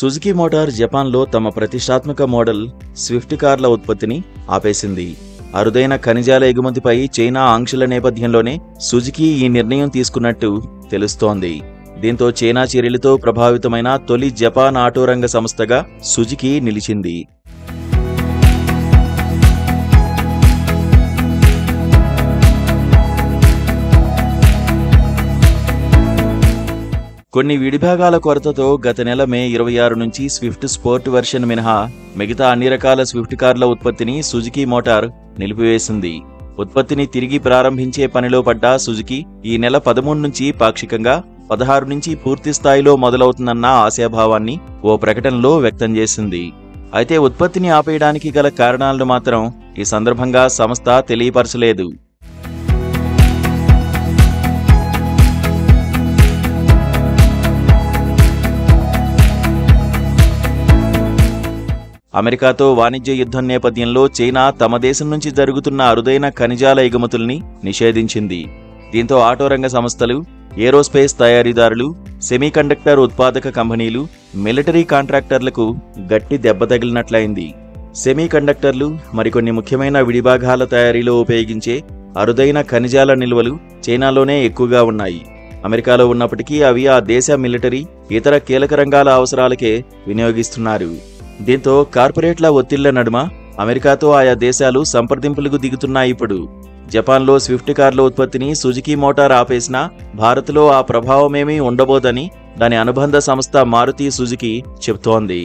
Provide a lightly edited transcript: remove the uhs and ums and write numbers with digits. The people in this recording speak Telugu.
సుజుకి మోటార్ జపాన్లో తమ ప్రతిష్టాత్మక మోడల్ స్విఫ్ట్ కార్ల ఉత్పత్తిని ఆపేసింది. అరుదైన ఖనిజాల ఎగుమతిపై చైనా ఆంక్షల నేపథ్యంలోనే సుజుకి ఈ నిర్ణయం తీసుకున్నట్టు తెలుస్తోంది. దీంతో చైనా చర్యలతో ప్రభావితమైన తొలి జపాన్ ఆటో రంగ సంస్థగా సుజుకి నిలిచింది. కొన్ని విడిభాగాల కొరతతో గత నెల మే 26 నుంచి స్విఫ్ట్ స్పోర్ట్ వెర్షన్ మినహా మిగతా అన్ని రకాల స్విఫ్ట్ కార్ల ఉత్పత్తిని సుజుకి మోటార్ నిలిపివేసింది. ఉత్పత్తిని తిరిగి ప్రారంభించే పనిలో పడ్డ సుజుకి ఈ నెల 13 నుంచి పాక్షికంగా, 16 నుంచి పూర్తి స్థాయిలో మొదలవుతుందన్న ఆశాభావాన్ని ఓ ప్రకటనలో వ్యక్తం చేసింది. అయితే ఉత్పత్తిని ఆపేయడానికి గల కారణాలను మాత్రం ఈ సందర్భంగా సంస్థ తెలియపరచలేదు. అమెరికాతో వాణిజ్య యుద్ధం నేపథ్యంలో చైనా తమ దేశం నుంచి జరుగుతున్న అరుదైన ఖనిజాల ఎగుమతుల్ని నిషేధించింది. దీంతో ఆటో రంగ సంస్థలు, ఏరోస్పేస్ తయారీదారులు, సెమీకండక్టర్ ఉత్పాదక కంపెనీలు, మిలిటరీ కాంట్రాక్టర్లకు గట్టి దెబ్బ తగిలినట్లయింది. సెమీకండక్టర్లు, మరికొన్ని ముఖ్యమైన విడిభాగాల తయారీలో ఉపయోగించే అరుదైన ఖనిజాల నిల్వలు చైనాలోనే ఎక్కువగా ఉన్నాయి. అమెరికాలో ఉన్నప్పటికీ అవి ఆ దేశ మిలిటరీ, ఇతర కీలక రంగాల అవసరాలకే వినియోగిస్తున్నారు. దీంతో కార్పొరేట్ల ఒత్తిళ్ల నడుమ అమెరికాతో ఆయా దేశాలు సంప్రదింపులకు దిగుతున్నాయి. ఇప్పుడు జపాన్లో స్విఫ్ట్ కార్ల ఉత్పత్తిని సుజుకి మోటార్ ఆపేసినా భారత్లో ఆ ప్రభావమేమీ ఉండబోదని దాని అనుబంధ సంస్థ మారుతి సుజుకి చెబుతోంది.